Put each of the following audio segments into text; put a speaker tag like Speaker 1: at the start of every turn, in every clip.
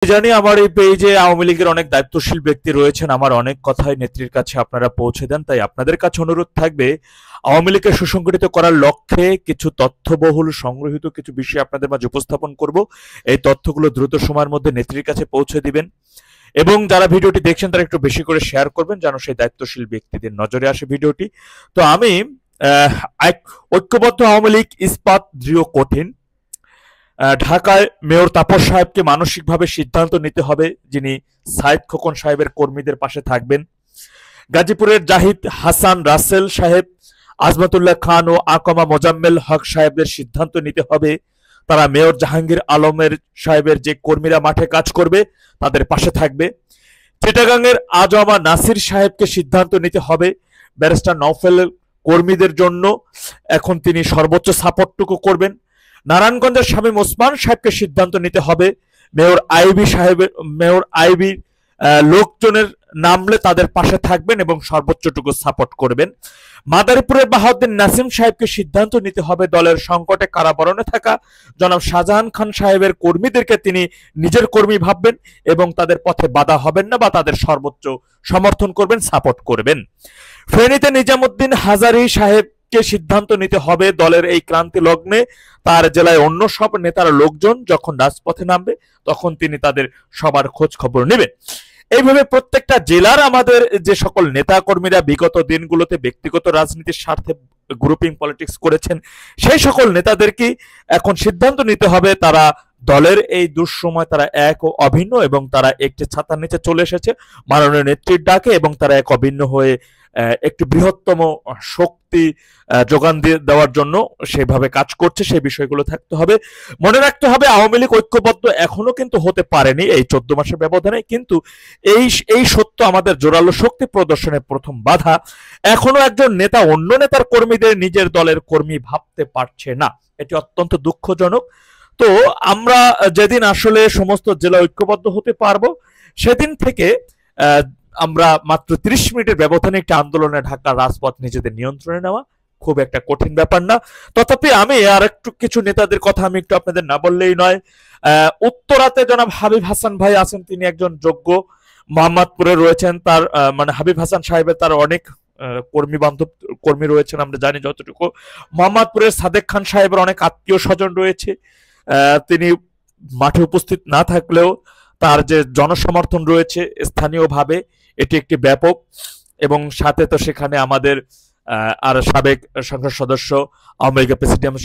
Speaker 1: জানি আমার এই পেজে আওয়ামী লীগের অনেক দায়িত্বশীল ব্যক্তি রয়েছেন, আমার অনেক কথাই নেত্রীর কাছে আপনারা পৌঁছে দেন। তাই আপনাদের কাছে অনুরোধ থাকবে, আওয়ামী লীগকে সুসংগঠিত করার লক্ষ্যে কিছু তথ্যবহুল সংগৃহীত কিছু বিষয় আপনাদের মাঝে উপস্থাপন করব। এই তথ্যগুলো দ্রুত সময়ের মধ্যে নেত্রীর কাছে পৌঁছে দিবেন এবং যারা ভিডিওটি দেখছেন তারা একটু বেশি করে শেয়ার করবেন যেন সেই দায়িত্বশীল ব্যক্তিদের নজরে আসে ভিডিওটি। তো আমি ঐক্যবদ্ধ আওয়ামী লীগ ইস্পাত দৃঢ় কঠিন। ঢাকায় মেয়র তাপস সাহেবকে মানসিকভাবে সিদ্ধান্ত নিতে হবে যিনি সাইদ খোকন সাহেবের কর্মীদের পাশে থাকবেন। গাজীপুরের জাহিদ হাসান রাসেল সাহেব, আজমাতুল্লাহ খান ও আকমা মোজাম্মেল হক সাহেবদের সিদ্ধান্ত নিতে হবে তারা মেয়র জাহাঙ্গীর আলমের সাহেবের যে কর্মীরা মাঠে কাজ করবে তাদের পাশে থাকবে। চিটাগাংয়ের আজমা নাসির সাহেবকে সিদ্ধান্ত নিতে হবে ব্যারিস্টার নওফেল কর্মীদের জন্য এখন তিনি সর্বোচ্চ সাপোর্টটুকু করবেন। নারায়ণগঞ্জের শামীম ওসমান সাহেবকে সিদ্ধান্ত নিতে হবে মেয়র আইবি লোকজনের নামলে তাদের পাশে থাকবেন এবং সর্বোচ্চটুকু সাপোর্ট করবেন। মাদারীপুরের বাহাউদ্দিন নাসিম সাহেবকে সিদ্ধান্ত নিতে হবে দলের সংকটে কারাবরণে থাকা জনাব শাহজাহান খান সাহেবের কর্মীদেরকে তিনি নিজের কর্মী ভাববেন এবং তাদের পথে বাধা হবেন না বা তাদের সর্বোচ্চ সমর্থন করবেন, সাপোর্ট করবেন। ফেনীতে নিজামুদ্দিন হাজারী সাহেবকে সিদ্ধান্ত নিতে হবে দলের এই ক্রান্তি লগ্নে তার জেলায় অন্য সব নেতার লোকজন যখন রাজপথে নামবে তখন তিনি তাদের সবার খোঁজ খবর নেবেন। এইভাবে প্রত্যেকটা জেলার আমাদের যে সকল নেতা কর্মীরা বিগত দিনগুলোতে ব্যক্তিগত রাজনীতির স্বার্থে গ্রুপিং পলিটিক্স করেছেন সেই সকল নেতাদেরকে এখন সিদ্ধান্ত নিতে হবে তারা দলের এই দুঃসময় তারা এক ও অভিন্ন এবং তারা একটি ছাতার নিচে চলে এসেছে মাননীয় নেত্রীর ডাকে এবং তারা এক অভিন্ন হয়ে একটি বৃহত্তম শক্তি যোগান দেওয়ার জন্য সেভাবে কাজ করছে। সেই বিষয়গুলো থাকতে হবে, মনে রাখতে হবে। আওয়ামী লীগ ঐক্যবদ্ধ এখনো কিন্তু হতে পারেনি এই 14 মাসের ব্যবধানে, কিন্তু এই সত্য আমাদের জোরালো শক্তি প্রদর্শনের প্রথম বাধা। এখনো একজন নেতা অন্য নেতার কর্মীদের নিজের দলের কর্মী ভাবতে পারছে না, এটি অত্যন্ত দুঃখজনক। তো আমরা যেদিন আসলে সমস্ত জেলা ঐক্যবদ্ধ হতে পারবো সেদিন থেকে আমরা মাত্র 30 মিনিটের ব্যবধানে একটি আন্দোলনে ঢাকার রাজপথ নিজেদের নিয়ন্ত্রণে নেওয়া খুব একটা কঠিন ব্যাপার না। তথাপি আমি আর একটু কিছু নেতাদের কথা আমি একটু আপনাদের না বললেই নয়। উত্তরাতে জনাব হাবিব হাসান ভাই আছেন, তিনি একজন যোগ্য। মোহাম্মদপুরে রয়েছেন তার মানে হাবিব হাসান সাহেবের তার অনেক কর্মী বান্ধব কর্মী রয়েছেন আমরা জানি যতটুকু। মোহাম্মদপুরের সাদেক খান সাহেবের অনেক আত্মীয় স্বজন রয়েছে, তিনি মাঠে উপস্থিত না থাকলেও তার যে জনসমর্থন রয়েছে স্থানীয়ভাবে এটি একটি ব্যাপক। এবং সাথে তো সেখানে আমাদের আর সাবেক সংসদ সদস্য আওয়ামী লীগের প্রেসিডিয়াম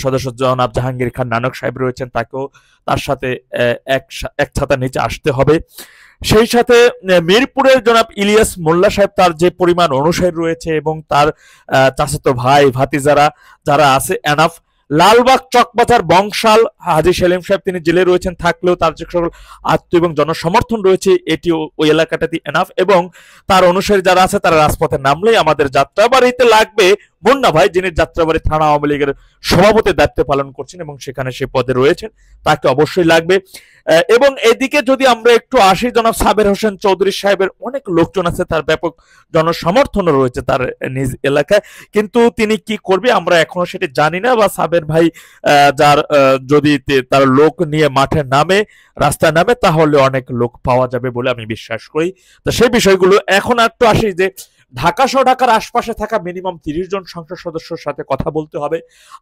Speaker 1: সদস্য জনাব জাহাঙ্গীর খান নানক সাহেব রয়েছেন, তাকেও তার সাথে এক ছাতার নিচে আসতে হবে। সেই সাথে মিরপুরের জনাব ইলিয়াস মোল্লা সাহেব তার যে পরিমাণ অনুসারী রয়েছে এবং তার চাচাতো ভাই ভাতিজারা যারা আছে এনাফ। লালবাগ চকবাজার বংশাল হাজী সেলিম সাহেব তিনি জেলে রয়েছেন থাকলেও তার যে সকল আত্মীয় এবং জনসমর্থন রয়েছে এটি ওই এলাকাটাতে এনাফ এবং তার অনুসারী যারা আছে তারা রাজপথে নামলেই আমাদের যাত্রাবাড়িতে লাগবে মুন্না ভাই যিনি যাত্রাবাড়ি থানা আওয়ামী লীগের সভাপতির দায়িত্ব পালন করছেন এবং সেখানে সে পদে রয়েছেন, তাকে অবশ্যই লাগবে। এবং এদিকে যদি আমরা একটু আসি জনাব সাবের হোসেন চৌধুরী সাহেবের অনেক লোকজন আছে, তার ব্যাপক জনসমর্থনও রয়েছে তার নিজ এলাকায়, কিন্তু তিনি কি করবে আমরা এখনো সেটা জানি না। বা সাবের ভাই যার যদি তার লোক নিয়ে মাঠে নামে রাস্তায় নামে তাহলে অনেক লোক পাওয়া যাবে বলে আমি বিশ্বাস করি। তো সেই বিষয়গুলো এখন একটু আসি যে ঢাকা সহ ঢাকার আশপাশে থাকা মিনিমাম 30 জন সংসদ সদস্যর সাথে কথা বলতে হবে।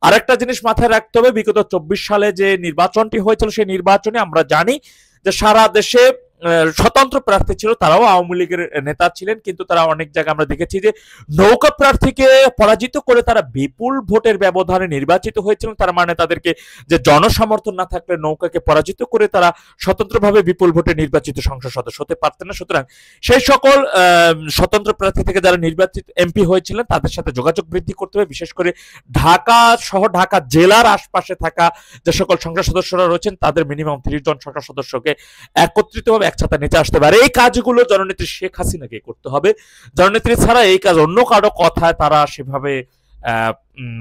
Speaker 1: আরেকটা জিনিস মাথায় রাখতে হবে, বিগত 24 সালে যে নির্বাচনটি হয়েছিল সেই নির্বাচনে আমরা জানি যে সারা দেশে স্বতন্ত্র প্রার্থী ছিল, তারাও আওয়ামী লীগের নেতা ছিলেন, কিন্তু তারা অনেক জায়গায় আমরা দেখেছি যে নৌকা প্রার্থীকে পরাজিত করে তারা বিপুল ভোটের ব্যবধানে নির্বাচিত হয়েছিলেন। তার মানে তাদেরকে যে জনসমর্থন না থাকলে নৌকাকে পরাজিত করে তারা স্বতন্ত্রভাবে বিপুল ভোটে নির্বাচিত সংসদ সদস্য হতে পারতেন না। সুতরাং সেই সকল স্বতন্ত্র প্রার্থী থেকে যারা নির্বাচিত এমপি হয়েছিলেন তাদের সাথে যোগাযোগ বৃদ্ধি করতে হবে, বিশেষ করে ঢাকা সহ ঢাকা জেলার আশপাশে থাকা যে সকল সংসদ সদস্যরা রয়েছেন তাদের মিনিমাম 30 জন সংসদ সদস্যকে একত্রিতভাবে এক ছাতার নিচে আসতে পারে। এই কাজগুলো জননেত্রী শেখ হাসিনাকে করতে হবে, জননেত্রী ছাড়া এই কাজ অন্য কারো কথায় তারা সেভাবে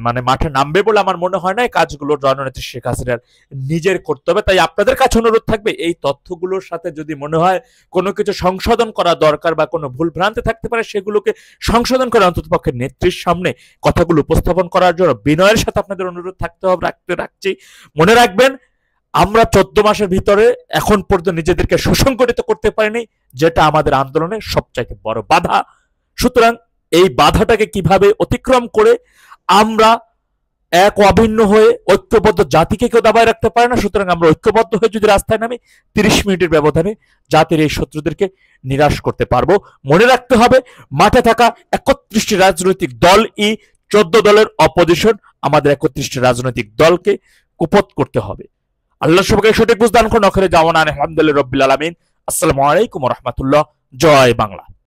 Speaker 1: মানে মাঠে নামবে বলে আমার মনে হয় না। এই কাজগুলো জননেত্রী শেখ হাসিনার নিজের করতে হবে। তাই আপনাদের কাছে অনুরোধ থাকবে এই তথ্যগুলোর সাথে যদি মনে হয় কোনো কিছু সংশোধন করা দরকার বা কোনো ভুল ভ্রান্তি থাকতে পারে সেগুলোকে সংশোধন করে অন্ততপক্ষে নেত্রীর সামনে কথাগুলো উপস্থাপন করার জন্য বিনয়ের সাথে আপনাদের অনুরোধ থাকতে হবে রাখছি। মনে রাখবেন আমরা 14 মাসের ভিতরে এখন পর্যন্ত নিজেদেরকে সুসংগঠিত করতে পারিনি, যেটা আমাদের আন্দোলনের সবচাইতে বড় বাধা। সুতরাং এই বাধাটাকে কিভাবে অতিক্রম করে আমরা এক অভিন্ন হয়ে ঐক্যবদ্ধ, জাতিকে কেউ দাবায় রাখতে পারে না, সুতরাং আমরা ঐক্যবদ্ধ হয়ে যদি রাস্তায় নামি 30 মিনিটের ব্যবধানে জাতির এই শত্রুদেরকে নিরাশ করতে পারবো। মনে রাখতে হবে, মাঠে থাকা 31টি রাজনৈতিক দল 14 দলের অপোজিশন, আমাদের 31টি রাজনৈতিক দলকে কুপত করতে হবে। আল্লাহ সবাইকে সঠিক বুঝ দান করুন। আখিরে জাওয়ানা আলহামদুলিল্লাহি রাব্বিল আলামিন। আসসালামু আলাইকুম ওয়া রাহমাতুল্লাহ। জয় বাংলা।